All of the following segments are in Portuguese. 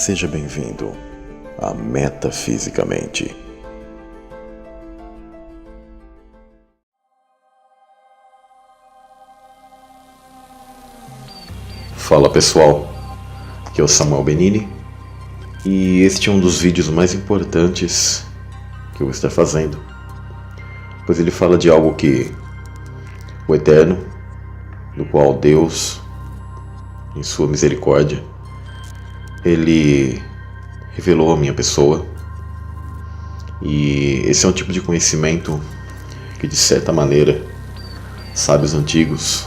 Seja bem-vindo a Metafisicamente. Fala pessoal, aqui é o Samuel Benini e este é um dos vídeos mais importantes que eu vou estar fazendo, pois ele fala de algo que o Eterno, do qual Deus, em sua misericórdia, Ele revelou a minha pessoa. E esse é um tipo de conhecimento que, de certa maneira, sábios antigos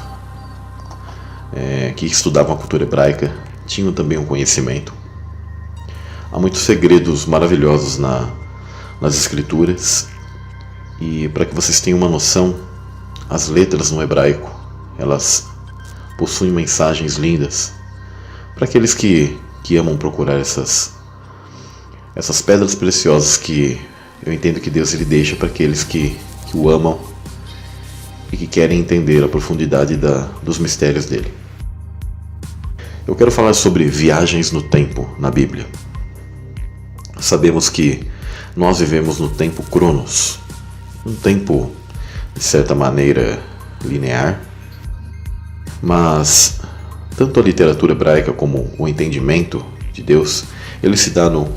que estudavam a cultura hebraica tinham também um conhecimento. Há muitos segredos maravilhosos nas escrituras, e para que vocês tenham uma noção, as letras no hebraico, elas possuem mensagens lindas para aqueles que amam procurar essas pedras preciosas que eu entendo que Deus ele deixa para aqueles que o amam e que querem entender a profundidade dos mistérios dele. Eu quero falar sobre viagens no tempo na Bíblia. Sabemos que nós vivemos no tempo Cronos, um tempo de certa maneira linear, mas tanto a literatura hebraica como o entendimento de Deus, ele se dá no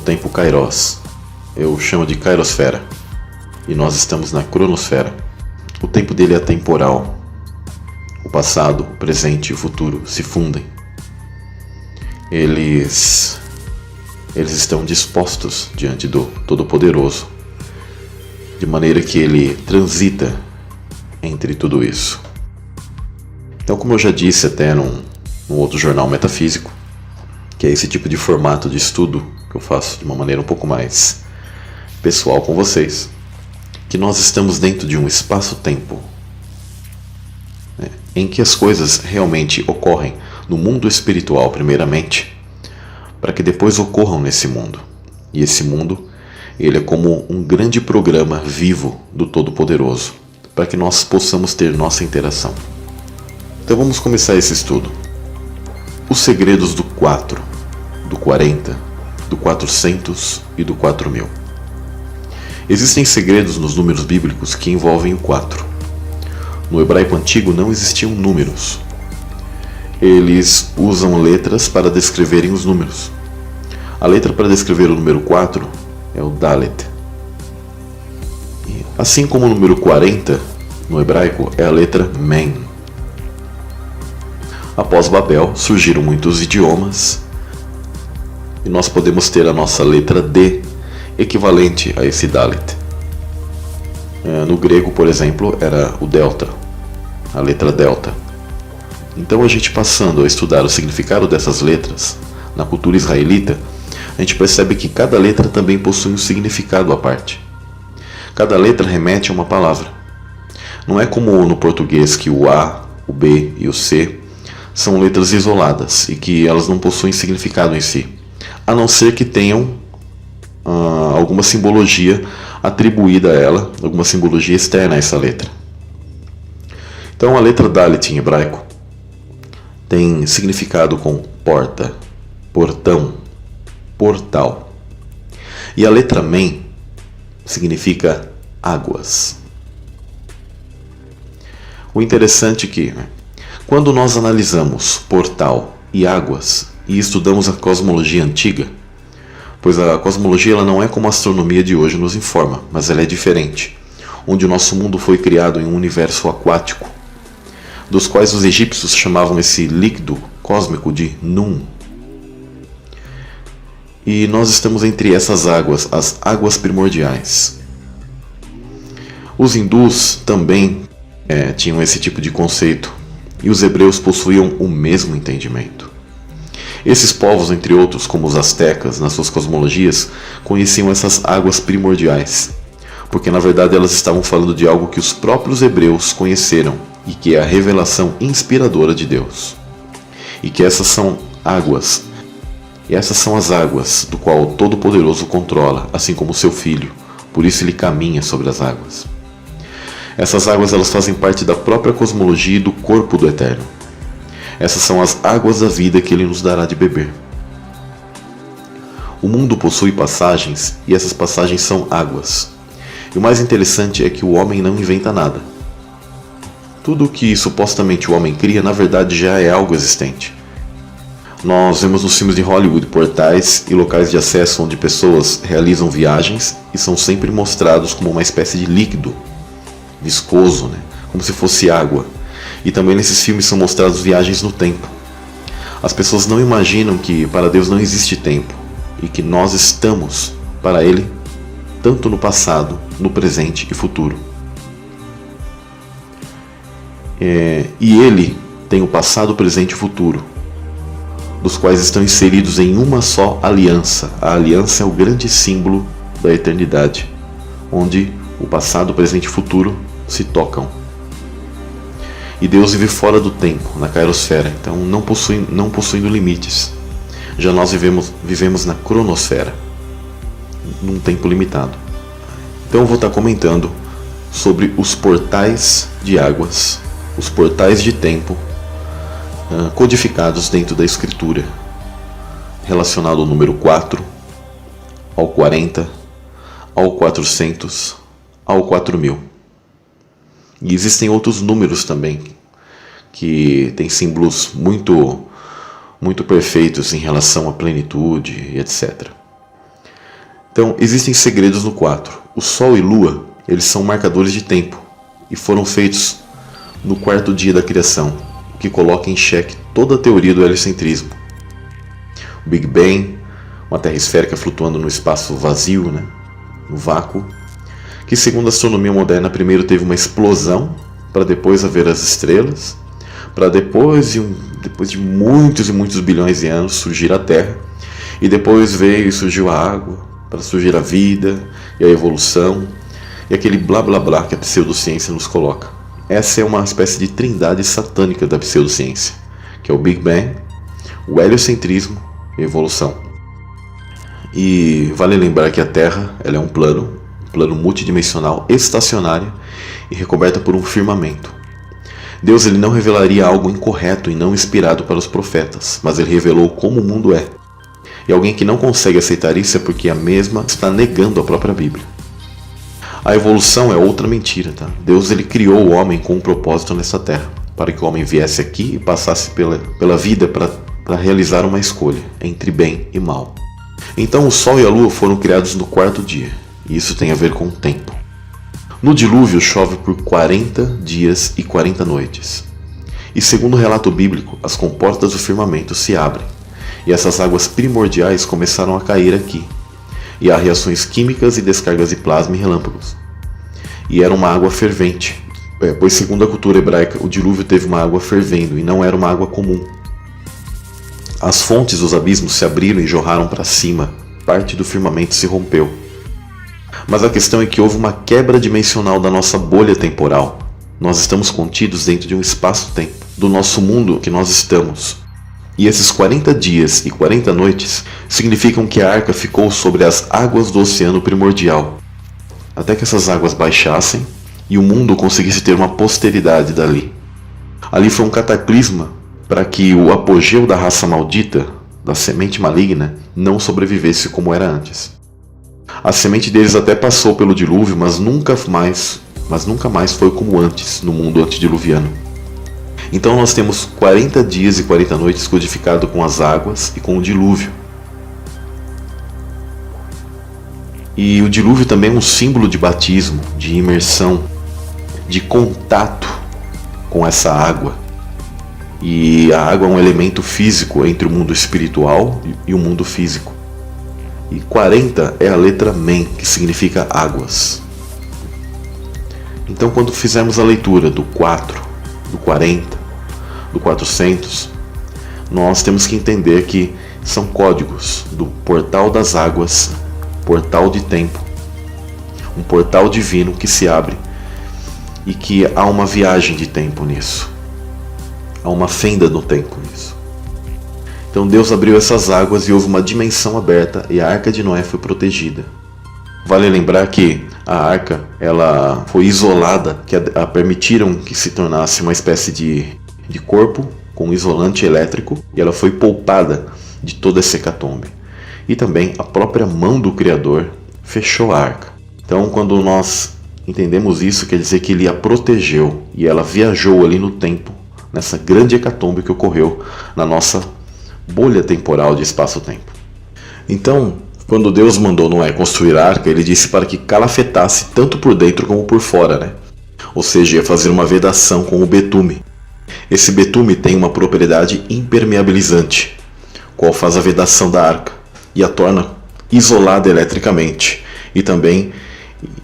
tempo Kairos. Eu chamo de Kairosfera, e nós estamos na Cronosfera. O tempo dele é atemporal. O passado, o presente e o futuro se fundem. Eles estão dispostos diante do Todo-Poderoso, de maneira que ele transita entre tudo isso. Então, como eu já disse até num outro jornal metafísico, que é esse tipo de formato de estudo que eu faço de uma maneira um pouco mais pessoal com vocês, que nós estamos dentro de um espaço-tempo, em que as coisas realmente ocorrem no mundo espiritual primeiramente, para que depois ocorram nesse mundo. E esse mundo, ele é como um grande programa vivo do Todo-Poderoso, para que nós possamos ter nossa interação. Então vamos começar esse estudo. Os segredos do 4, do 40, do 400 e do 4000. Existem segredos nos números bíblicos que envolvem o 4. No hebraico antigo não existiam números. Eles usam letras para descreverem os números. A letra para descrever o número 4 é o Dalet. Assim como o número 40 no hebraico é a letra Men. Após Babel surgiram muitos idiomas e nós podemos ter a nossa letra D equivalente a esse Dalet. No grego, por exemplo, era o delta, a letra delta. Então, a gente passando a estudar o significado dessas letras na cultura israelita, a gente percebe que cada letra também possui um significado à parte. Cada letra remete a uma palavra. Não é como no português que o A, o B e o C são letras isoladas e que elas não possuem significado em si, a não ser que tenham alguma simbologia atribuída a ela, alguma simbologia externa a essa letra. Então a letra Dalet em hebraico tem significado com porta, portão, portal. E a letra Men significa águas. O interessante é que, quando nós analisamos portal e águas e estudamos a cosmologia antiga, pois a cosmologia ela não é como a astronomia de hoje nos informa, mas ela é diferente, onde o nosso mundo foi criado em um universo aquático, dos quais os egípcios chamavam esse líquido cósmico de Nun. E nós estamos entre essas águas, as águas primordiais. Os hindus também tinham esse tipo de conceito, e os hebreus possuíam o mesmo entendimento. Esses povos, entre outros, como os astecas, nas suas cosmologias, conheciam essas águas primordiais, porque na verdade elas estavam falando de algo que os próprios hebreus conheceram, e que é a revelação inspiradora de Deus. E que essas são águas, e essas são as águas do qual o Todo-Poderoso controla, assim como seu Filho, por isso ele caminha sobre as águas. Essas águas elas fazem parte da própria cosmologia e do corpo do Eterno. Essas são as águas da vida que ele nos dará de beber. O mundo possui passagens e essas passagens são águas. E o mais interessante é que o homem não inventa nada. Tudo o que supostamente o homem cria, na verdade já é algo existente. Nós vemos nos filmes de Hollywood portais e locais de acesso onde pessoas realizam viagens e são sempre mostrados como uma espécie de líquido viscoso, como se fosse água. E também nesses filmes são mostradas viagens no tempo. As pessoas não imaginam que para Deus não existe tempo e que nós estamos para Ele tanto no passado, no presente e futuro. E Ele tem o passado, o presente e o futuro, dos quais estão inseridos em uma só aliança. A aliança é o grande símbolo da eternidade, onde o passado, o presente e o futuro se tocam. E Deus vive fora do tempo, na cairosfera, então não possuindo limites. Já nós vivemos na cronosfera, num tempo limitado. Então eu vou estar comentando sobre os portais de águas, os portais de tempo codificados dentro da Escritura, relacionado ao número 4, ao 40, ao 400, ao 4000. E existem outros números também, que têm símbolos muito perfeitos em relação à plenitude e etc. Então, existem segredos no 4. O Sol e Lua, eles são marcadores de tempo e foram feitos no quarto dia da criação, o que coloca em xeque toda a teoria do heliocentrismo. O Big Bang, uma terra esférica flutuando no espaço vazio, no vácuo, que segundo a astronomia moderna primeiro teve uma explosão para depois haver as estrelas, para depois de muitos e muitos bilhões de anos surgir a Terra, e depois veio e surgiu a água para surgir a vida e a evolução e aquele blá blá blá que a pseudociência nos coloca. Essa é uma espécie de trindade satânica da pseudociência, que é o Big Bang, o heliocentrismo e a evolução. E vale lembrar que a Terra ela é um plano multidimensional, estacionário e recoberta por um firmamento. Deus ele não revelaria algo incorreto e não inspirado para os profetas, mas ele revelou como o mundo é. E alguém que não consegue aceitar isso é porque a mesma está negando a própria Bíblia. A evolução é outra mentira, tá? Deus ele criou o homem com um propósito nessa terra, para que o homem viesse aqui e passasse pela vida para realizar uma escolha entre bem e mal. Então o Sol e a Lua foram criados no quarto dia, e isso tem a ver com o tempo. No dilúvio chove por 40 dias e 40 noites. E segundo o relato bíblico, as comportas do firmamento se abrem, e essas águas primordiais começaram a cair aqui. E há reações químicas e descargas de plasma e relâmpagos. E era uma água fervente, pois segundo a cultura hebraica, o dilúvio teve uma água fervendo e não era uma água comum. As fontes dos abismos se abriram e jorraram para cima, parte do firmamento se rompeu. Mas a questão é que houve uma quebra dimensional da nossa bolha temporal. Nós estamos contidos dentro de um espaço-tempo, do nosso mundo que nós estamos. E esses 40 dias e 40 noites significam que a arca ficou sobre as águas do oceano primordial, até que essas águas baixassem e o mundo conseguisse ter uma posteridade dali. Ali foi um cataclisma para que o apogeu da raça maldita, da semente maligna, não sobrevivesse como era antes. A semente deles até passou pelo dilúvio, mas nunca mais foi como antes no mundo antediluviano. Então nós temos 40 dias e 40 noites codificado com as águas e com o dilúvio. E o dilúvio também é um símbolo de batismo, de imersão, de contato com essa água. E a água é um elemento físico entre o mundo espiritual e o mundo físico. E 40 é a letra Men, que significa águas. Então quando fizermos a leitura do 4, do 40, do 400, nós temos que entender que são códigos do portal das águas, portal de tempo, um portal divino que se abre e que há uma viagem de tempo nisso, há uma fenda no tempo nisso. Então Deus abriu essas águas e houve uma dimensão aberta e a Arca de Noé foi protegida. Vale lembrar que a arca ela foi isolada, que a permitiram que se tornasse uma espécie de corpo com isolante elétrico, e ela foi poupada de toda essa hecatombe. e também a própria mão do Criador fechou a arca. Então, quando nós entendemos isso, quer dizer que ele a protegeu e ela viajou ali no tempo, nessa grande hecatombe que ocorreu na nossa bolha temporal de espaço-tempo. Então, quando Deus mandou Noé construir a arca, ele disse para que calafetasse tanto por dentro como por fora, né? Ou seja, ia fazer uma vedação com o betume. Esse betume tem uma propriedade impermeabilizante, qual faz a vedação da arca e a torna isolada eletricamente e também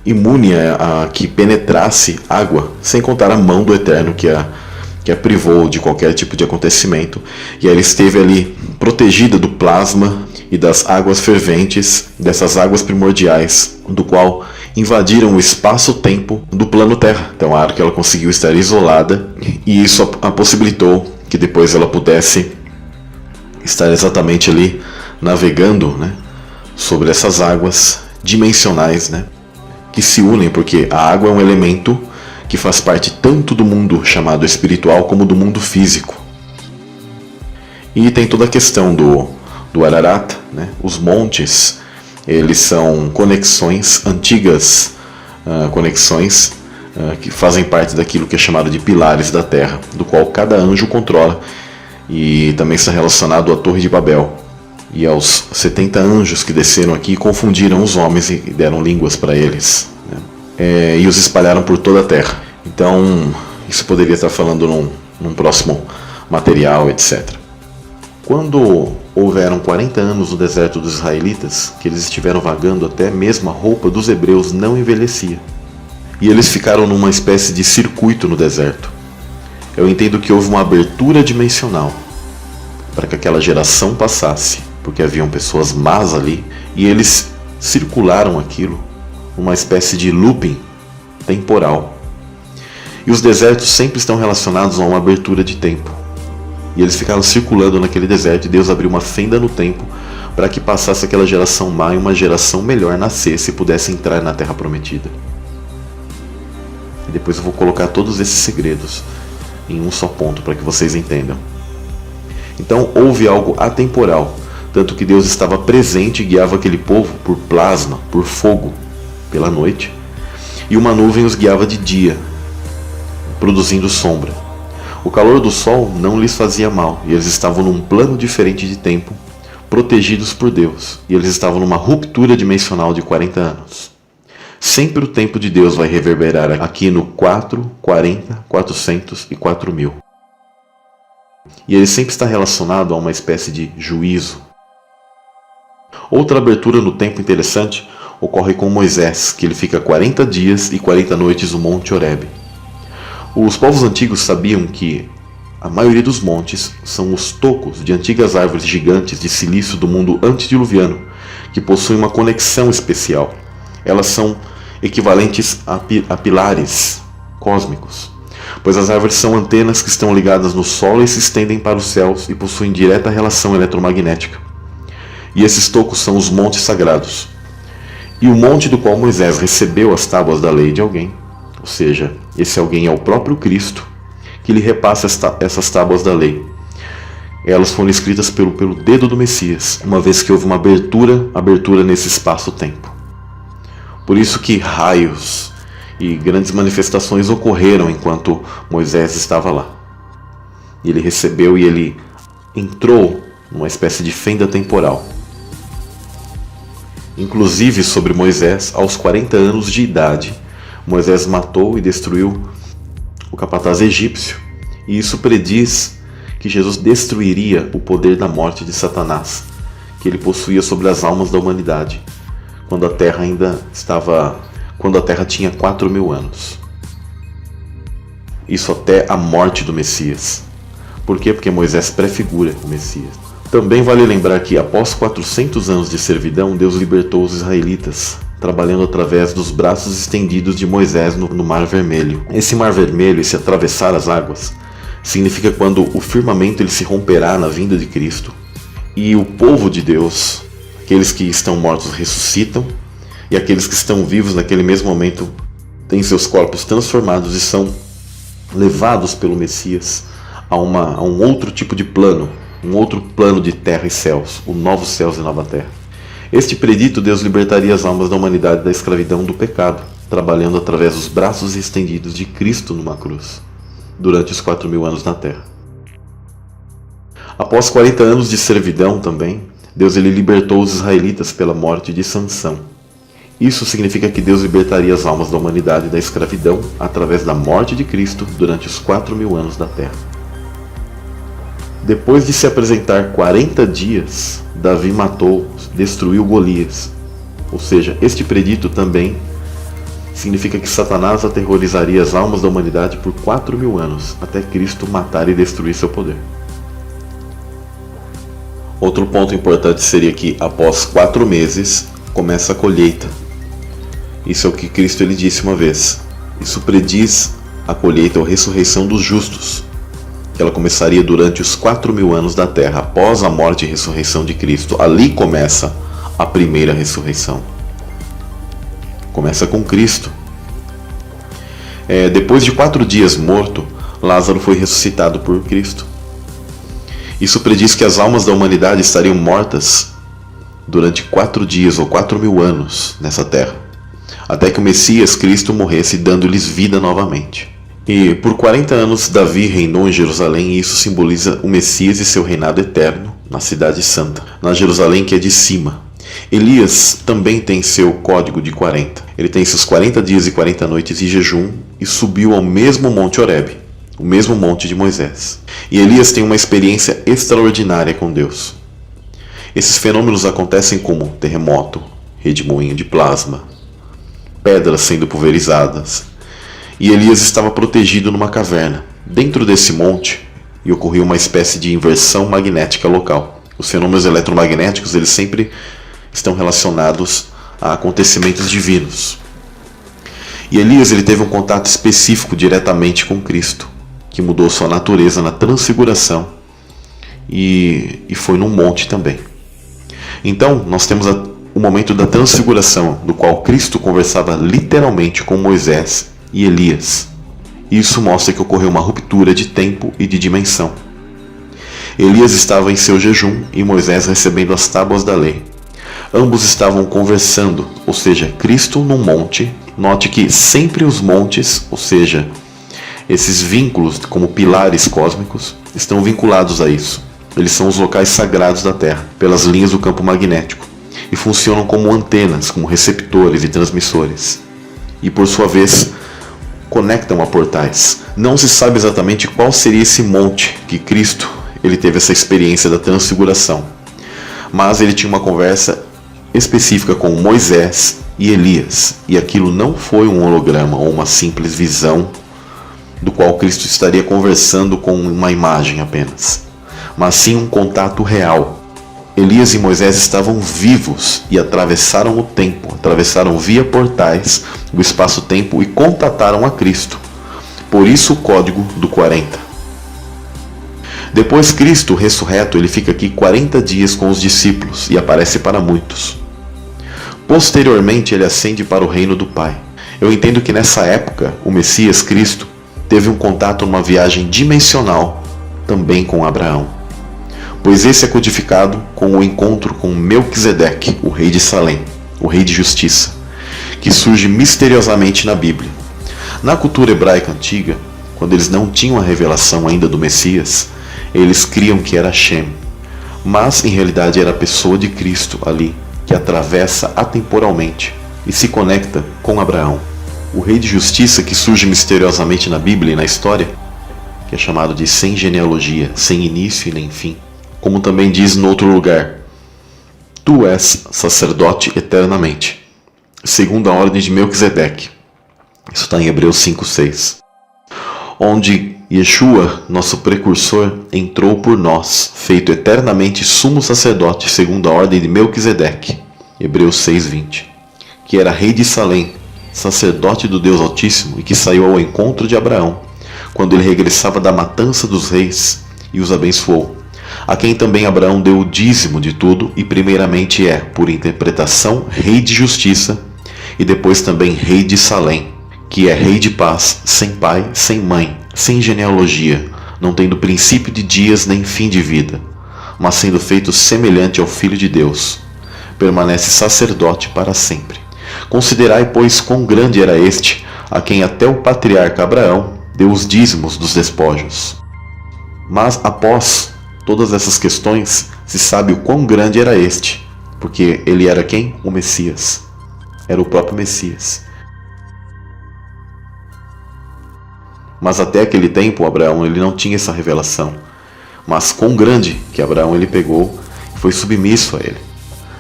imune a que penetrasse água, sem contar a mão do Eterno que a privou de qualquer tipo de acontecimento, e ela esteve ali protegida do plasma e das águas ferventes, dessas águas primordiais, do qual invadiram o espaço-tempo do plano Terra. Então a arca ela conseguiu estar isolada, e isso a possibilitou que depois ela pudesse estar exatamente ali navegando, né, sobre essas águas dimensionais, né, que se unem, porque a água é um elemento que faz parte tanto do mundo chamado espiritual como do mundo físico. E tem toda a questão do Ararat, né? Os montes, eles são conexões, antigas conexões que fazem parte daquilo que é chamado de pilares da terra, do qual cada anjo controla, e também está relacionado à Torre de Babel e aos 70 anjos que desceram aqui e confundiram os homens e deram línguas para eles, né? E os espalharam por toda a terra. Então, isso poderia estar falando num próximo material, etc. Quando houveram 40 anos no deserto dos israelitas, que eles estiveram vagando, até mesmo a roupa dos hebreus não envelhecia. E eles ficaram numa espécie de circuito no deserto. Eu entendo que houve uma abertura dimensional para que aquela geração passasse, porque haviam pessoas más ali, e eles circularam aquilo numa espécie de looping temporal. E os desertos sempre estão relacionados a uma abertura de tempo. E eles ficaram circulando naquele deserto, e Deus abriu uma fenda no tempo para que passasse aquela geração má e uma geração melhor nascesse e pudesse entrar na Terra Prometida. E depois eu vou colocar todos esses segredos em um só ponto para que vocês entendam. Então houve algo atemporal, tanto que Deus estava presente e guiava aquele povo por plasma, por fogo, pela noite, e uma nuvem os guiava de dia, produzindo sombra. O calor do sol não lhes fazia mal, e eles estavam num plano diferente de tempo, protegidos por Deus, e eles estavam numa ruptura dimensional de 40 anos. Sempre o tempo de Deus vai reverberar aqui no 4, 40, 400 e 4000. E ele sempre está relacionado a uma espécie de juízo. Outra abertura no tempo interessante ocorre com Moisés, que ele fica 40 dias e 40 noites no Monte Horebe. Os povos antigos sabiam que a maioria dos montes são os tocos de antigas árvores gigantes de silício do mundo antediluviano, que possuem uma conexão especial. Elas são equivalentes a pilares cósmicos, pois as árvores são antenas que estão ligadas no solo e se estendem para os céus e possuem direta relação eletromagnética. E esses tocos são os montes sagrados. E o monte do qual Moisés recebeu as tábuas da lei de alguém, ou seja, esse alguém é o próprio Cristo, que lhe repassa essas tábuas da lei. Elas foram escritas pelo dedo do Messias, uma vez que houve uma abertura nesse espaço-tempo. Por isso que raios e grandes manifestações ocorreram enquanto Moisés estava lá. E ele recebeu e ele entrou numa espécie de fenda temporal. Inclusive sobre Moisés, aos 40 anos de idade, Moisés matou e destruiu o capataz egípcio, e isso prediz que Jesus destruiria o poder da morte de Satanás, que ele possuía sobre as almas da humanidade, quando a Terra tinha 4000 anos. Isso até a morte do Messias. Por quê? Porque Moisés prefigura o Messias. Também vale lembrar que após 400 anos de servidão, Deus libertou os israelitas, trabalhando através dos braços estendidos de Moisés no Mar Vermelho. Esse Mar Vermelho, esse atravessar as águas, significa quando o firmamento ele se romperá na vinda de Cristo, e o povo de Deus, aqueles que estão mortos ressuscitam, e aqueles que estão vivos naquele mesmo momento têm seus corpos transformados e são levados pelo Messias a um outro tipo de plano, um outro plano de terra e céus, o novo céus e nova terra. Este predito, Deus libertaria as almas da humanidade da escravidão do pecado, trabalhando através dos braços estendidos de Cristo numa cruz, durante os 4.000 anos na terra. Após 40 anos de servidão também, Deus ele libertou os israelitas pela morte de Sansão. Isso significa que Deus libertaria as almas da humanidade da escravidão através da morte de Cristo durante os 4.000 anos da terra. Depois de se apresentar 40 dias, Davi destruiu Golias. Ou seja, este predito também significa que Satanás aterrorizaria as almas da humanidade por 4.000 anos, até Cristo matar e destruir seu poder. Outro ponto importante seria que, após 4 meses, começa a colheita. Isso é o que Cristo ele disse uma vez. Isso prediz a colheita ou ressurreição dos justos, que ela começaria durante os 4.000 anos da terra, após a morte e ressurreição de Cristo. Ali começa a primeira ressurreição. Começa com Cristo. Depois de 4 dias morto, Lázaro foi ressuscitado por Cristo. Isso prediz que as almas da humanidade estariam mortas durante 4 dias ou 4.000 anos nessa terra, até que o Messias Cristo morresse, dando-lhes vida novamente. E por 40 anos Davi reinou em Jerusalém, e isso simboliza o Messias e seu reinado eterno na cidade santa, na Jerusalém que é de cima. Elias também tem seu código de 40. Ele tem seus 40 dias e 40 noites de jejum e subiu ao mesmo Monte Horebe, o mesmo monte de Moisés. E Elias tem uma experiência extraordinária com Deus. Esses fenômenos acontecem como terremoto, redemoinho de plasma, pedras sendo pulverizadas. E Elias estava protegido numa caverna, dentro desse monte, e ocorreu uma espécie de inversão magnética local. Os fenômenos eletromagnéticos eles sempre estão relacionados a acontecimentos divinos. E Elias ele teve um contato específico diretamente com Cristo, que mudou sua natureza na transfiguração, e foi num monte também. Então, nós temos o momento da transfiguração, no qual Cristo conversava literalmente com Moisés e Elias. Isso mostra que ocorreu uma ruptura de tempo e de dimensão. Elias estava em seu jejum e Moisés recebendo as tábuas da lei. Ambos estavam conversando, ou seja, Cristo num monte. Note que sempre os montes, ou seja, esses vínculos como pilares cósmicos, estão vinculados a isso. Eles são os locais sagrados da Terra, pelas linhas do campo magnético, e funcionam como antenas, como receptores e transmissores. E por sua vez, conectam a portais. Não se sabe exatamente qual seria esse monte que Cristo ele teve essa experiência da transfiguração, mas ele tinha uma conversa específica com Moisés e Elias, e aquilo não foi um holograma ou uma simples visão do qual Cristo estaria conversando com uma imagem apenas, mas sim um contato real. Elias e Moisés estavam vivos e atravessaram o tempo, atravessaram via portais o espaço-tempo e contataram a Cristo. Por isso o código do 40. Depois Cristo ressurreto, ele fica aqui 40 dias com os discípulos e aparece para muitos. Posteriormente ele ascende para o reino do Pai. Eu entendo que nessa época o Messias Cristo teve um contato numa viagem dimensional também com Abraão, pois esse é codificado com o encontro com Melquisedeque, o rei de Salém, o rei de justiça, que surge misteriosamente na Bíblia. Na cultura hebraica antiga, quando eles não tinham a revelação ainda do Messias, eles criam que era Shem, mas em realidade era a pessoa de Cristo ali, que atravessa atemporalmente e se conecta com Abraão. O rei de justiça que surge misteriosamente na Bíblia e na história, que é chamado de sem genealogia, sem início e nem fim. Como também diz no outro lugar, tu és sacerdote eternamente, segundo a ordem de Melquisedeque. Isso está em Hebreus 5:6. Onde Yeshua, nosso precursor, entrou por nós, feito eternamente sumo sacerdote, segundo a ordem de Melquisedeque. Hebreus 6:20. Que era rei de Salém, sacerdote do Deus Altíssimo, e que saiu ao encontro de Abraão, quando ele regressava da matança dos reis, e os abençoou. A quem também Abraão deu o dízimo de tudo, e primeiramente é, por interpretação, rei de justiça, e depois também rei de Salém, que é rei de paz, sem pai, sem mãe, sem genealogia, não tendo princípio de dias nem fim de vida, mas sendo feito semelhante ao Filho de Deus, permanece sacerdote para sempre. Considerai, pois, quão grande era este, a quem até o patriarca Abraão deu os dízimos dos despojos. Mas após todas essas questões, se sabe o quão grande era este, porque ele era quem? O Messias. Era o próprio Messias. Mas até aquele tempo, Abraão ele não tinha essa revelação. Mas quão grande que Abraão ele pegou e foi submisso a ele.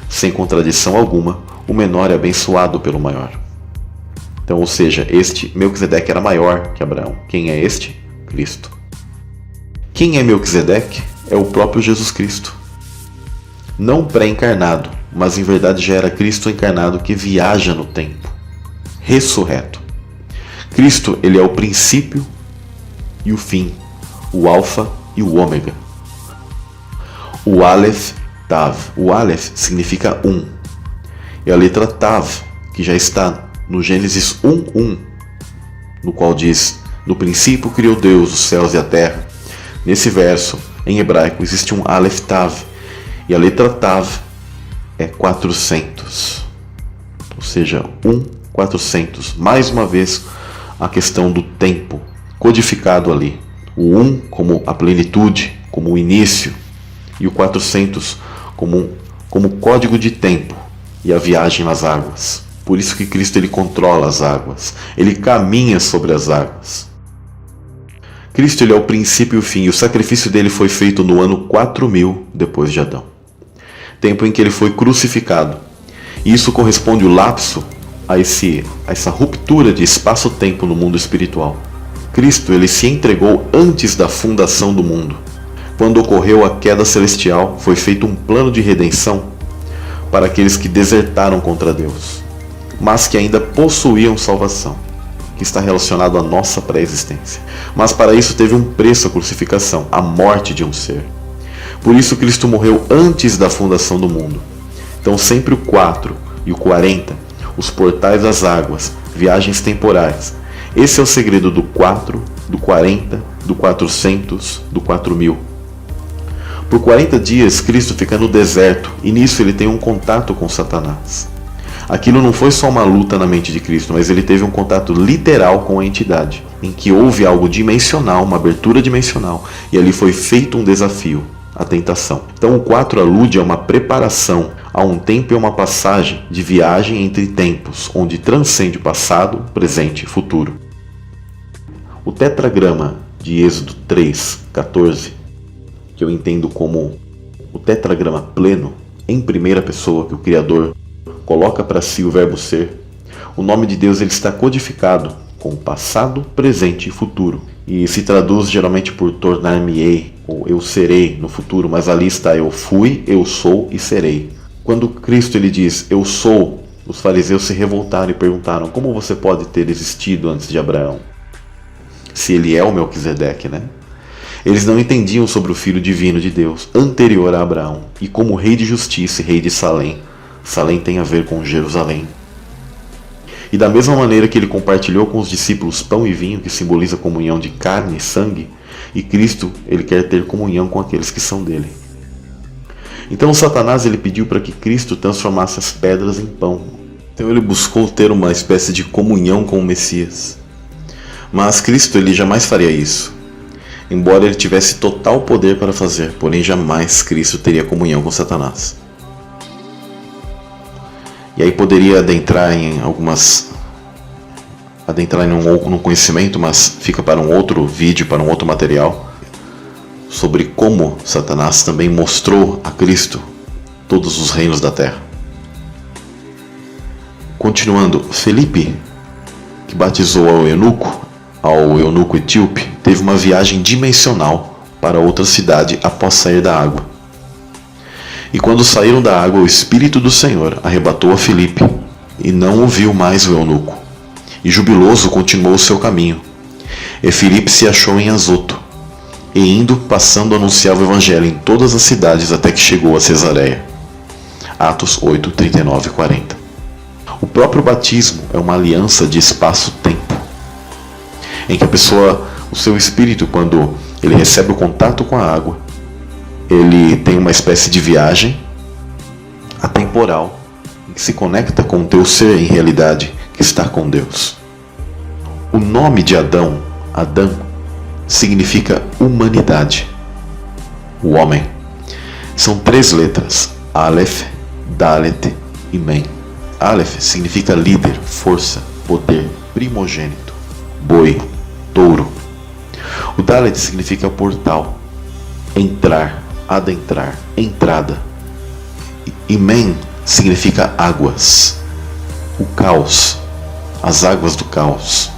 Sem contradição alguma, o menor é abençoado pelo maior. Então, ou seja, este Melquisedeque era maior que Abraão. Quem é este? Cristo. Quem é Melquisedeque? É o próprio Jesus Cristo. Não pré-encarnado, mas em verdade já era Cristo encarnado que viaja no tempo. Ressurreto. Cristo, ele é o princípio e o fim, o alfa e o ômega. O Aleph Tav. O Aleph significa um. E a letra Tav, que já está no Gênesis 1:1, no qual diz: no princípio criou Deus os céus e a terra. Nesse verso, em hebraico, existe um Aleph Tav, e a letra Tav é 400, ou seja, 400. Mais uma vez, a questão do tempo codificado ali. O 1 como a plenitude, como o início, e o 400 como código de tempo e a viagem nas águas. Por isso que Cristo ele controla as águas, ele caminha sobre as águas. Cristo ele é o princípio e o fim, e o sacrifício dele foi feito no ano 4000 depois de Adão, tempo em que ele foi crucificado. E isso corresponde o lapso a essa ruptura de espaço-tempo no mundo espiritual. Cristo ele se entregou antes da fundação do mundo. Quando ocorreu a queda celestial, foi feito um plano de redenção para aqueles que desertaram contra Deus, mas que ainda possuíam salvação, que está relacionado à nossa pré-existência. Mas para isso teve um preço a crucificação, a morte de um ser. Por isso Cristo morreu antes da fundação do mundo. Então sempre o 4 e o 40, os portais das águas, viagens temporais. Esse é o segredo do 4, do 40, do 400, do 4000. Por 40 dias Cristo fica no deserto, e nisso ele tem um contato com Satanás. Aquilo não foi só uma luta na mente de Cristo, mas ele teve um contato literal com a entidade, em que houve algo dimensional, uma abertura dimensional, e ali foi feito um desafio, a tentação. Então o 4 alude a uma preparação, a um tempo e uma passagem de viagem entre tempos, onde transcende o passado, presente e futuro. O tetragrama de Êxodo 3:14, que eu entendo como o tetragrama pleno, em primeira pessoa, que o Criador coloca para si o verbo ser, o nome de Deus ele está codificado com passado, presente e futuro, e se traduz geralmente por tornar-me-ei, ou eu serei no futuro, mas ali está eu fui, eu sou e serei. Quando Cristo ele diz eu sou, os fariseus se revoltaram e perguntaram: como você pode ter existido antes de Abraão? Se ele é o Melquisedeque, né? Eles não entendiam sobre o Filho Divino de Deus, anterior a Abraão, e como rei de justiça e rei de Salém. Salém tem a ver com Jerusalém. E da mesma maneira que ele compartilhou com os discípulos pão e vinho, que simboliza a comunhão de carne e sangue, e Cristo ele quer ter comunhão com aqueles que são dele. Então Satanás ele pediu para que Cristo transformasse as pedras em pão. Então ele buscou ter uma espécie de comunhão com o Messias. Mas Cristo ele jamais faria isso, embora ele tivesse total poder para fazer, porém jamais Cristo teria comunhão com Satanás. E aí poderia adentrar em num conhecimento, mas fica para um outro vídeo, para um outro material, sobre como Satanás também mostrou a Cristo todos os reinos da terra. Continuando, Felipe, que batizou ao eunuco etíope, teve uma viagem dimensional para outra cidade após sair da água. E quando saíram da água, o Espírito do Senhor arrebatou a Filipe, e não o viu mais o eunuco. E jubiloso continuou o seu caminho. E Filipe se achou em Azoto, e indo, passando, anunciava o evangelho em todas as cidades até que chegou a Cesareia. Atos 8, 39 e 40. O próprio batismo é uma aliança de espaço-tempo, em que a pessoa, o seu espírito, quando ele recebe o contato com a água, ele tem uma espécie de viagem atemporal, que se conecta com o teu ser em realidade, que está com Deus. O nome de Adão, Adão, significa humanidade, o homem. São 3 letras, Aleph, Dalet e Mem. Aleph significa líder, força, poder, primogênito, boi, touro. O Dalet significa portal, entrar, adentrar, entrada. E Mem significa águas, o caos, as águas do caos.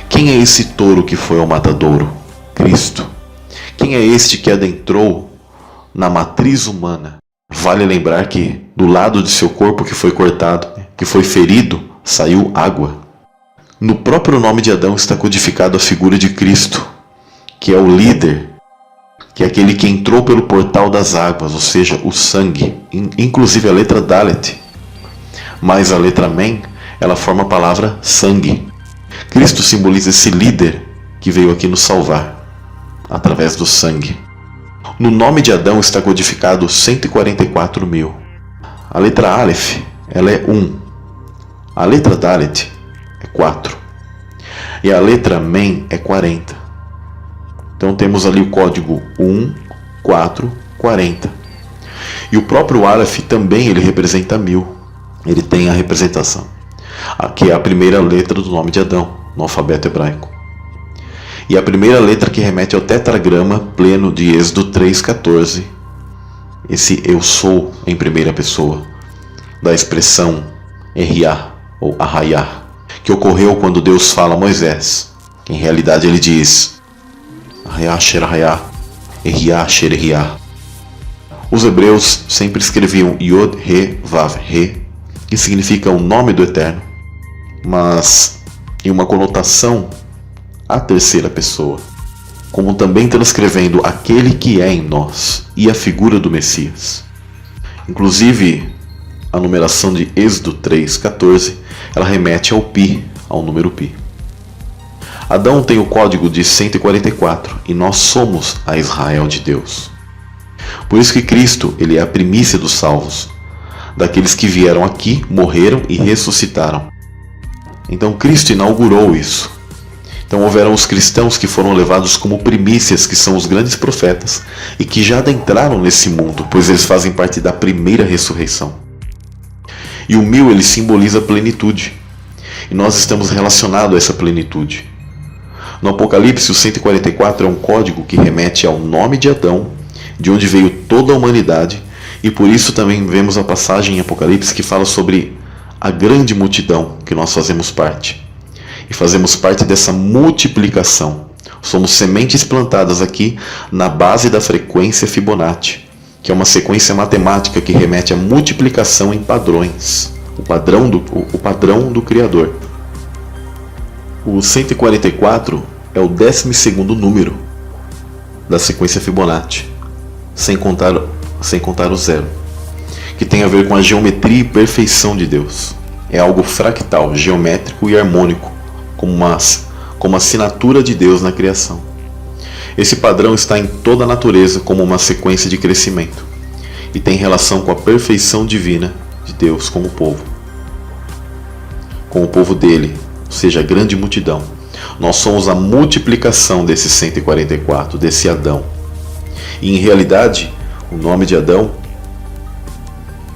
Quem é esse touro que foi ao matadouro? Cristo. Quem é este que adentrou na matriz humana? Vale lembrar que do lado de seu corpo que foi cortado, que foi ferido, saiu água. No próprio nome de Adão está codificado a figura de Cristo, que é o líder, que é aquele que entrou pelo portal das águas, ou seja, o sangue, inclusive a letra Dalet. Mas a letra Mem, ela forma a palavra sangue. Cristo simboliza esse líder que veio aqui nos salvar, através do sangue. No nome de Adão está codificado 144.000. A letra Aleph, ela é 1. A letra Dalet é 4. E a letra Mem é 40. Então temos ali o código 1, 4, 40. E o próprio Aleph também ele representa 1000. Ele tem a representação, que é a primeira letra do nome de Adão, no alfabeto hebraico. E a primeira letra que remete ao tetragrama pleno de Êxodo 3,14. Esse eu sou em primeira pessoa, da expressão Eriá ou Arraiá, que ocorreu quando Deus fala a Moisés, que em realidade ele diz Arraiá, Xerahaiá, Eriá, Xereriá. Os hebreus sempre escreviam Yod, Re, Vav, Re, que significa o nome do Eterno, mas em uma conotação à terceira pessoa, como também transcrevendo aquele que é em nós e a figura do Messias. Inclusive, a numeração de Êxodo 3,14, ela remete ao Pi, ao número Pi. Adão tem o código de 144 e nós somos a Israel de Deus. Por isso que Cristo ele é a primícia dos salvos, daqueles que vieram aqui, morreram e ressuscitaram. Então Cristo inaugurou isso. Então houveram os cristãos que foram levados como primícias, que são os grandes profetas, e que já adentraram nesse mundo, pois eles fazem parte da primeira ressurreição. E o 1000 ele simboliza a plenitude, e nós estamos relacionados a essa plenitude. No Apocalipse, o 144 é um código que remete ao nome de Adão, de onde veio toda a humanidade, e por isso também vemos a passagem em Apocalipse que fala sobre a grande multidão que nós fazemos parte. E fazemos parte dessa multiplicação. Somos sementes plantadas aqui na base da frequência Fibonacci, que é uma sequência matemática que remete à multiplicação em padrões, o padrão do Criador. O 144 é o 12º número da sequência Fibonacci, sem contar o zero, que tem a ver com a geometria e perfeição de Deus. É algo fractal, geométrico e harmônico, como uma assinatura de Deus na criação. Esse padrão está em toda a natureza como uma sequência de crescimento e tem relação com a perfeição divina de Deus com o povo dele, ou seja, a grande multidão. Nós somos a multiplicação desse 144, desse Adão. E em realidade, o nome de Adão,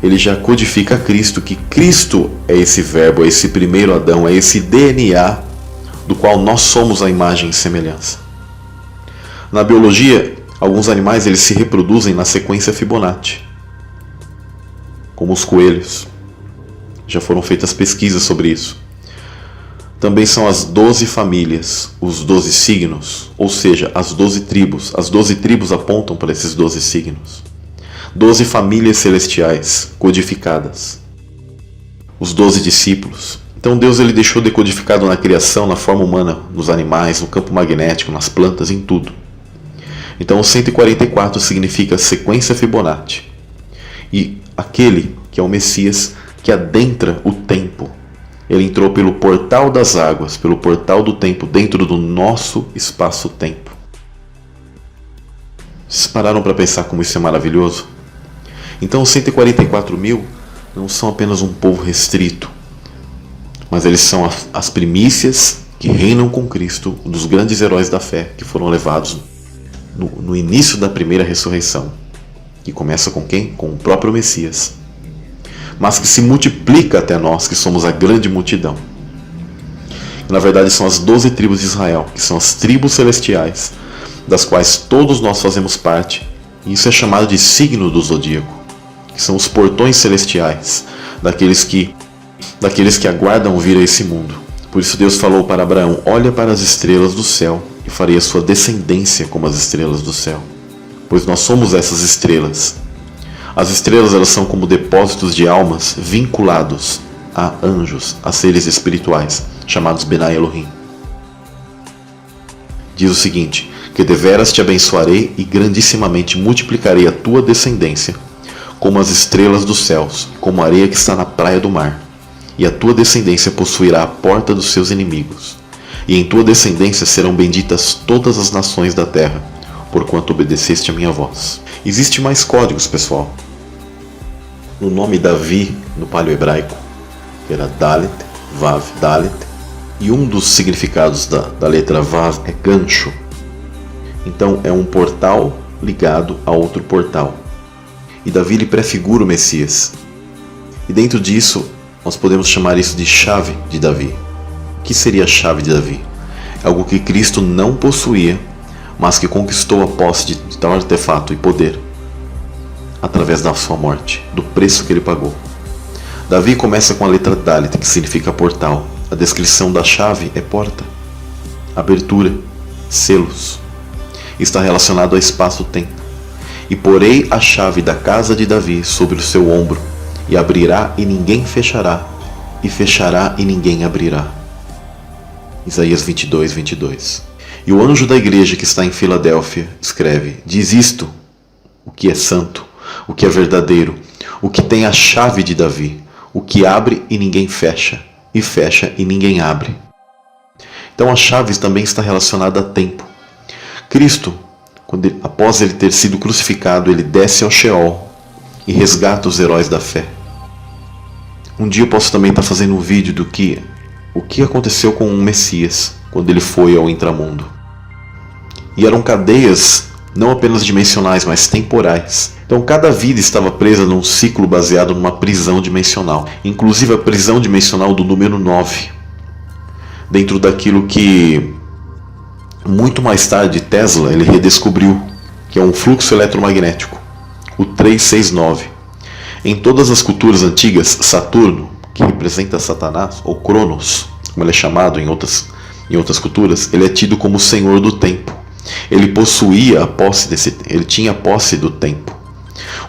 ele já codifica Cristo, que Cristo é esse verbo, é esse primeiro Adão, é esse DNA do qual nós somos a imagem e semelhança. Na biologia, alguns animais eles se reproduzem na sequência Fibonacci, como os coelhos. Já foram feitas pesquisas sobre isso. Também são as 12 famílias, os 12 signos, ou seja, as 12 tribos. As 12 tribos apontam para esses 12 signos. 12 famílias celestiais codificadas. Os 12 discípulos. Então Deus ele deixou decodificado na criação, na forma humana, nos animais, no campo magnético, nas plantas, em tudo. Então o 144 significa sequência Fibonacci. E aquele que é o Messias que adentra o tempo. Ele entrou pelo portal das águas, pelo portal do tempo, dentro do nosso espaço-tempo. Vocês pararam para pensar como isso é maravilhoso? Então os 144 mil não são apenas um povo restrito, mas eles são as primícias que reinam com Cristo, dos grandes heróis da fé que foram levados no início da primeira ressurreição, que começa com quem? Com o próprio Messias, mas que se multiplica até nós, que somos a grande multidão. Na verdade são as 12 tribos de Israel, que são as tribos celestiais, das quais todos nós fazemos parte, e isso é chamado de signo do zodíaco, que são os portões celestiais, daqueles que aguardam vir a esse mundo. Por isso Deus falou para Abraão: olha para as estrelas do céu, e farei a sua descendência como as estrelas do céu. Pois nós somos essas estrelas. As estrelas, elas são como depósitos de almas vinculados a anjos, a seres espirituais, chamados Benai Elohim. Diz o seguinte: que deveras te abençoarei e grandissimamente multiplicarei a tua descendência, como as estrelas dos céus, como a areia que está na praia do mar. E a tua descendência possuirá a porta dos seus inimigos. E em tua descendência serão benditas todas as nações da terra, porquanto obedeceste a minha voz. Existe mais códigos, pessoal. No nome Davi, no paleo-hebraico, que era Dalet, Vav, Dalet, e um dos significados da letra Vav é gancho. Então é um portal ligado a outro portal. E Davi lhe prefigura o Messias. E dentro disso, nós podemos chamar isso de chave de Davi. O que seria a chave de Davi? É algo que Cristo não possuía, mas que conquistou a posse de tal artefato e poder através da sua morte, do preço que ele pagou. Davi começa com a letra Dalet, que significa portal. A descrição da chave é porta, abertura, selos. Está relacionado ao espaço-tempo. E porei a chave da casa de Davi sobre o seu ombro, e abrirá e ninguém fechará, e fechará e ninguém abrirá. Isaías 22, 22. E o anjo da igreja que está em Filadélfia escreve: diz isto, o que é santo, o que é verdadeiro, o que tem a chave de Davi, o que abre e ninguém fecha, e fecha e ninguém abre. Então a chave também está relacionada a tempo. Cristo, após ele ter sido crucificado, ele desce ao Sheol e resgata os heróis da fé. Um dia eu posso também estar fazendo um vídeo o que aconteceu com o Messias quando ele foi ao intramundo. E eram cadeias não apenas dimensionais, mas temporais. Então cada vida estava presa num ciclo baseado numa prisão dimensional, inclusive a prisão dimensional do número 9, dentro daquilo que muito mais tarde Tesla ele redescobriu, que é um fluxo eletromagnético, o 369. Em todas as culturas antigas, Saturno, que representa Satanás, ou Cronos, como ele é chamado em outras culturas, ele é tido como o senhor do tempo. Ele possuía a posse ele tinha a posse do tempo.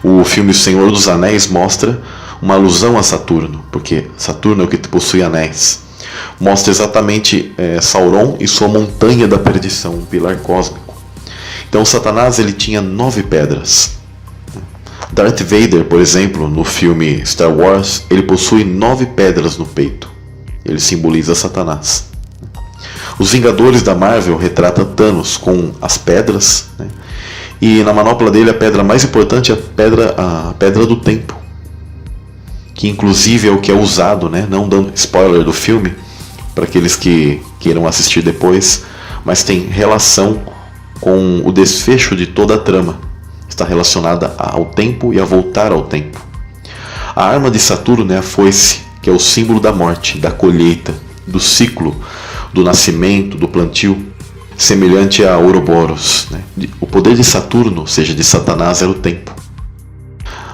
O filme O Senhor dos Anéis mostra uma alusão a Saturno, porque Saturno é o que possui anéis. Mostra exatamente Sauron e sua montanha da perdição, um pilar cósmico. Então Satanás ele tinha 9 pedras. Darth Vader, por exemplo, no filme Star Wars, ele possui 9 pedras no peito. Ele simboliza Satanás. Os Vingadores da Marvel retratam Thanos com as pedras, né? E na manopla dele a pedra mais importante é a pedra do tempo, que inclusive é o que é usado, né? Não dando spoiler do filme para aqueles que queiram assistir depois, mas tem relação com o desfecho de toda a trama. Está relacionada ao tempo e a voltar ao tempo. A arma de Saturno é a foice, que é o símbolo da morte, da colheita, do ciclo, do nascimento, do plantio, semelhante a Ouroboros, né? O poder de Saturno, ou seja, de Satanás, era o tempo.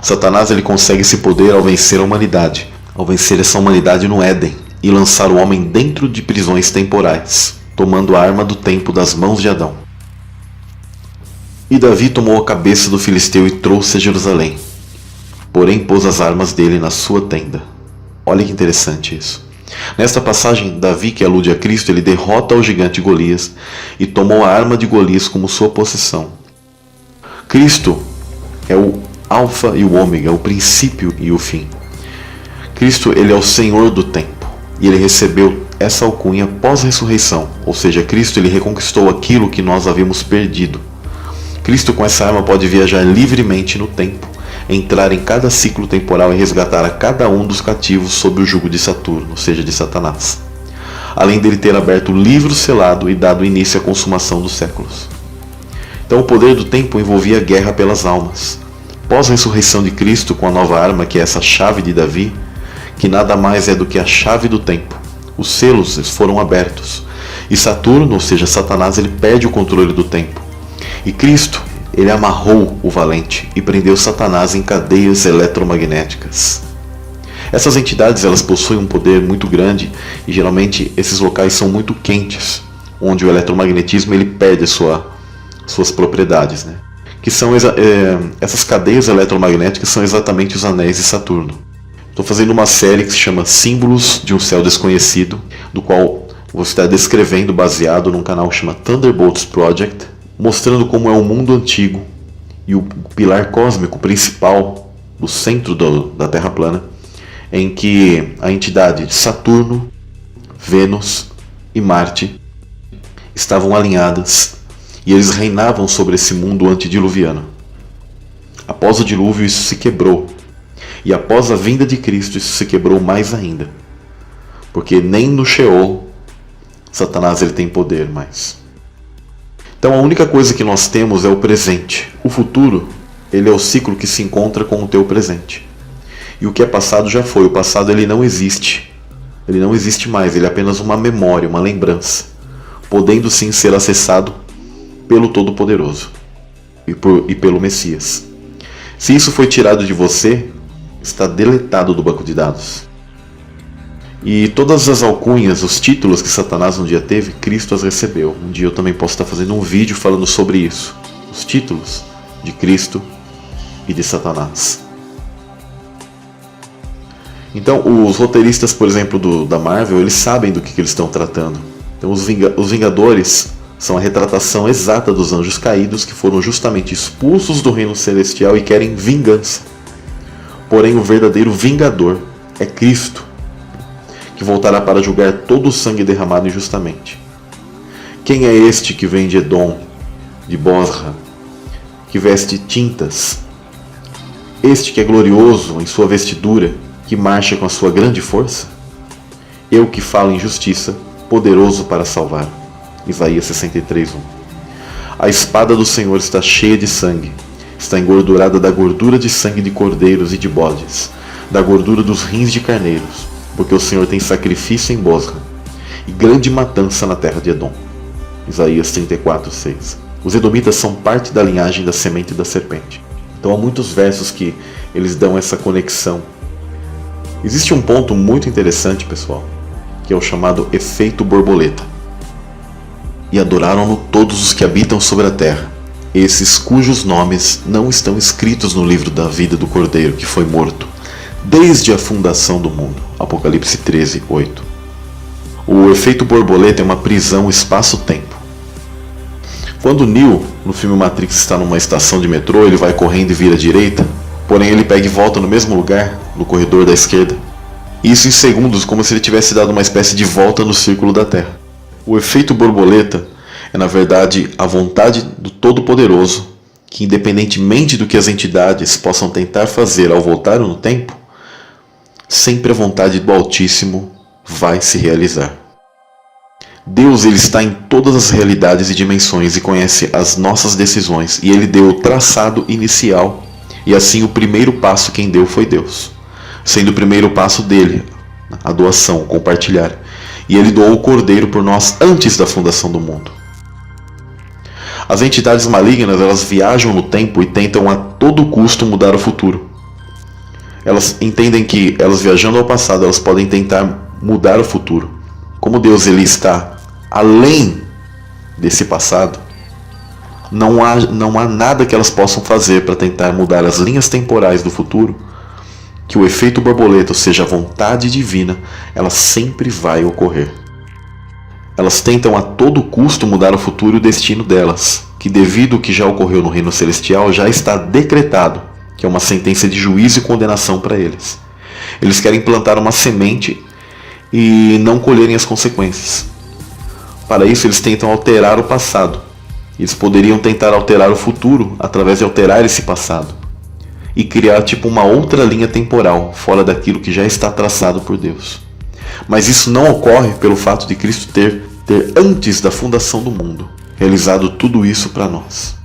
Satanás ele consegue esse poder ao vencer a humanidade, ao vencer essa humanidade no Éden e lançar o homem dentro de prisões temporais, tomando a arma do tempo das mãos de Adão. E Davi tomou a cabeça do filisteu e trouxe a Jerusalém, porém pôs as armas dele na sua tenda. Olha que interessante isso. Nesta passagem, Davi, que alude a Cristo, ele derrota o gigante Golias e tomou a arma de Golias como sua possessão. Cristo é o alfa e o ômega, o princípio e o fim. Cristo ele é o Senhor do tempo e ele recebeu essa alcunha pós-ressurreição, ou seja, Cristo ele reconquistou aquilo que nós havíamos perdido. Cristo com essa arma pode viajar livremente no tempo, entrar em cada ciclo temporal e resgatar a cada um dos cativos sob o jugo de Saturno, ou seja, de Satanás. Além dele ter aberto o livro selado e dado início à consumação dos séculos. Então o poder do tempo envolvia a guerra pelas almas. Após a ressurreição de Cristo com a nova arma, que é essa chave de Davi, que nada mais é do que a chave do tempo, os selos foram abertos. E Saturno, ou seja, Satanás, ele perde o controle do tempo. E Cristo, ele amarrou o valente e prendeu Satanás em cadeias eletromagnéticas. Essas entidades, elas possuem um poder muito grande e geralmente esses locais são muito quentes, onde o eletromagnetismo ele perde suas propriedades, né? Que são essas cadeias eletromagnéticas são exatamente os anéis de Saturno. Estou fazendo uma série que se chama Símbolos de um Céu Desconhecido, do qual vou estar descrevendo baseado num canal que chama Thunderbolts Project, mostrando como é o mundo antigo e o pilar cósmico principal do centro da Terra plana, em que a entidade de Saturno, Vênus e Marte estavam alinhadas e eles reinavam sobre esse mundo antediluviano. Após o dilúvio isso se quebrou, e após a vinda de Cristo isso se quebrou mais ainda, porque nem no Sheol Satanás ele tem poder mais. Então a única coisa que nós temos é o presente. O futuro, ele é o ciclo que se encontra com o teu presente. E o que é passado já foi. O passado ele não existe. Ele não existe mais. Ele é apenas uma memória, uma lembrança. Podendo sim ser acessado pelo Todo-Poderoso e pelo Messias. Se isso foi tirado de você, está deletado do banco de dados. E todas as alcunhas, os títulos que Satanás um dia teve, Cristo as recebeu. Um dia eu também posso estar fazendo um vídeo falando sobre isso. Os títulos de Cristo e de Satanás. Então, os roteiristas, por exemplo, da Marvel, eles sabem do que eles estão tratando. Então, os Vingadores são a retratação exata dos anjos caídos que foram justamente expulsos do reino celestial e querem vingança. Porém, o verdadeiro vingador é Cristo, que voltará para julgar todo o sangue derramado injustamente. Quem é este que vem de Edom, de Bosra, que veste tintas? Este que é glorioso em sua vestidura, que marcha com a sua grande força? Eu que falo em justiça, poderoso para salvar. Isaías 63:1. A espada do Senhor está cheia de sangue, está engordurada da gordura de sangue de cordeiros e de bodes, da gordura dos rins de carneiros, porque o Senhor tem sacrifício em Bosra, e grande matança na terra de Edom. Isaías 34:6. Os edomitas são parte da linhagem da semente da serpente. Então há muitos versos que eles dão essa conexão. Existe um ponto muito interessante, pessoal, que é o chamado efeito borboleta. E adoraram-no todos os que habitam sobre a terra, esses cujos nomes não estão escritos no livro da vida do Cordeiro que foi morto, desde a fundação do mundo. Apocalipse 13:8. O efeito borboleta é uma prisão espaço-tempo. Quando Neo, no filme Matrix, está numa estação de metrô, ele vai correndo e vira à direita, porém ele pega e volta no mesmo lugar, no corredor da esquerda. Isso em segundos, como se ele tivesse dado uma espécie de volta no círculo da Terra. O efeito borboleta é, na verdade, a vontade do Todo-Poderoso, que independentemente do que as entidades possam tentar fazer ao voltar no tempo, sempre a vontade do Altíssimo vai se realizar. Deus ele está em todas as realidades e dimensões e conhece as nossas decisões, e ele deu o traçado inicial, e assim o primeiro passo quem deu foi Deus, sendo o primeiro passo dele, a doação, o compartilhar, e ele doou o Cordeiro por nós antes da fundação do mundo. As entidades malignas, elas viajam no tempo e tentam a todo custo mudar o futuro. Elas entendem que, elas viajando ao passado, elas podem tentar mudar o futuro. Como Deus ele está além desse passado, não há nada que elas possam fazer para tentar mudar as linhas temporais do futuro, que o efeito borboleta, ou seja, a vontade divina, ela sempre vai ocorrer. Elas tentam a todo custo mudar o futuro e o destino delas, que devido ao que já ocorreu no reino celestial, já está decretado, que é uma sentença de juízo e condenação para eles. Eles querem plantar uma semente e não colherem as consequências. Para isso eles tentam alterar o passado. Eles poderiam tentar alterar o futuro através de alterar esse passado. e criar tipo uma outra linha temporal, fora daquilo que já está traçado por Deus. Mas isso não ocorre pelo fato de Cristo ter antes da fundação do mundo, realizado tudo isso para nós.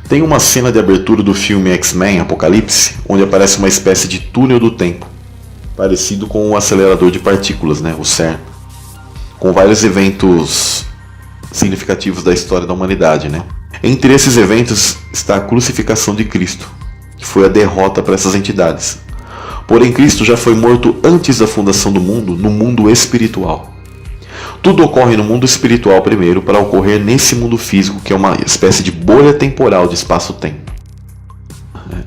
Tem uma cena de abertura do filme X-Men Apocalipse, onde aparece uma espécie de túnel do tempo, parecido com o acelerador de partículas, o CERN, com vários eventos significativos da história da humanidade. Entre esses eventos está a crucificação de Cristo, que foi a derrota para essas entidades. Porém, Cristo já foi morto antes da fundação do mundo, no mundo espiritual. Tudo ocorre no mundo espiritual primeiro, para ocorrer nesse mundo físico, que é uma espécie de bolha temporal de espaço-tempo.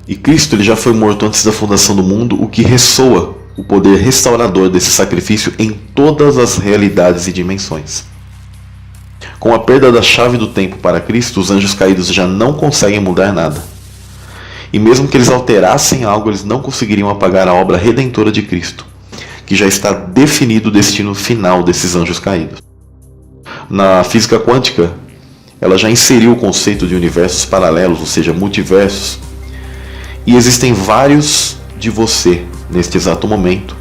E Cristo ele já foi morto antes da fundação do mundo, o que ressoa o poder restaurador desse sacrifício em todas as realidades e dimensões. Com a perda da chave do tempo para Cristo, os anjos caídos já não conseguem mudar nada. E mesmo que eles alterassem algo, eles não conseguiriam apagar a obra redentora de Cristo, que já está definido o destino final desses anjos caídos. Na física quântica, ela já inseriu o conceito de universos paralelos, ou seja, multiversos, e existem vários de você neste exato momento,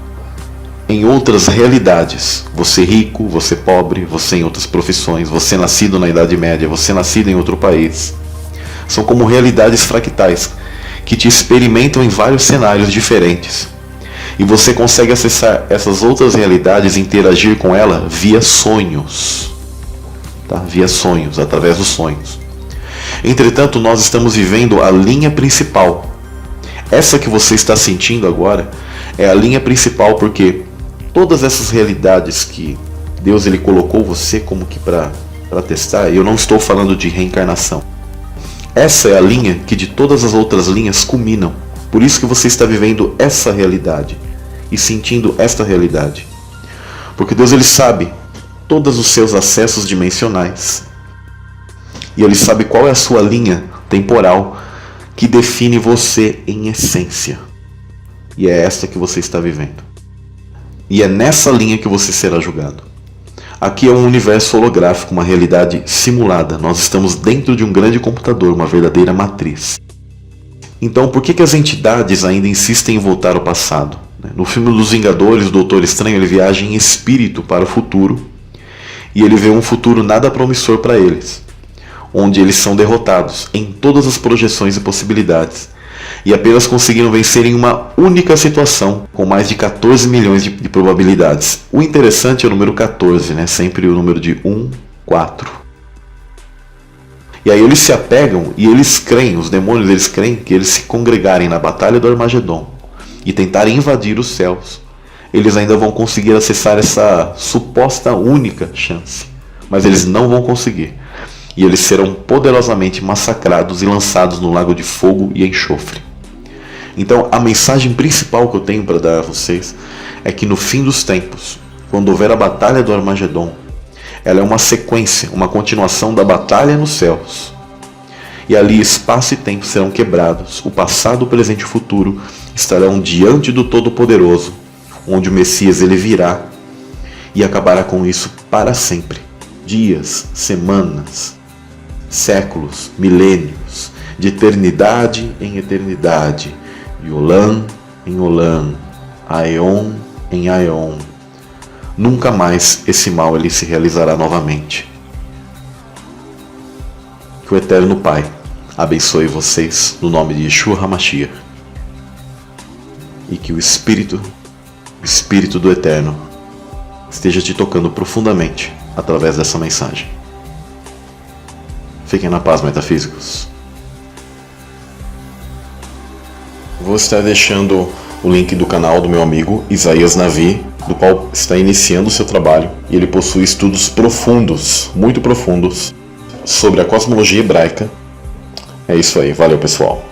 em outras realidades. Você rico, você pobre, você em outras profissões, você nascido na Idade Média, você nascido em outro país. São como realidades fractais, que te experimentam em vários cenários diferentes. E você consegue acessar essas outras realidades e interagir com ela via sonhos. Via sonhos, através dos sonhos. Entretanto, nós estamos vivendo a linha principal. Essa que você está sentindo agora é a linha principal, porque todas essas realidades que Deus ele colocou você como que para testar, eu não estou falando de reencarnação. Essa é a linha que de todas as outras linhas culminam. Por isso que você está vivendo essa realidade e sentindo esta realidade. Porque Deus ele sabe todos os seus acessos dimensionais. E ele sabe qual é a sua linha temporal que define você em essência. E é essa que você está vivendo. E é nessa linha que você será julgado. Aqui é um universo holográfico, uma realidade simulada. Nós estamos dentro de um grande computador, uma verdadeira matriz. Então, por que as entidades ainda insistem em voltar ao passado? No filme dos Vingadores, o Doutor Estranho ele viaja em espírito para o futuro e ele vê um futuro nada promissor para eles, onde eles são derrotados em todas as projeções e possibilidades e apenas conseguiram vencer em uma única situação, com mais de 14 milhões de probabilidades. O interessante é o número 14, sempre o número de 1, 4. E aí eles se apegam e eles creem, os demônios eles creem que eles se congregarem na Batalha do Armagedon e tentarem invadir os céus, eles ainda vão conseguir acessar essa suposta única chance. Mas eles não vão conseguir. E eles serão poderosamente massacrados e lançados no lago de fogo e enxofre. Então a mensagem principal que eu tenho para dar a vocês é que no fim dos tempos, quando houver a Batalha do Armagedon, ela é uma sequência, uma continuação da batalha nos céus. E ali espaço e tempo serão quebrados, o passado, o presente e o futuro estarão diante do Todo-Poderoso, onde o Messias ele virá e acabará com isso para sempre. Dias, semanas, séculos, milênios, de eternidade em eternidade, de Olam em Olam, Aeon em Aeon. Nunca mais esse mal ele se realizará novamente. Que o Eterno Pai abençoe vocês no nome de Yeshua HaMashiach. E que o Espírito do Eterno esteja te tocando profundamente através dessa mensagem. Fiquem na paz, metafísicos. Vou estar deixando o link do canal do meu amigo Isaías Navi, do qual está iniciando o seu trabalho, e ele possui estudos profundos, muito profundos, sobre a cosmologia hebraica. É isso aí, valeu pessoal.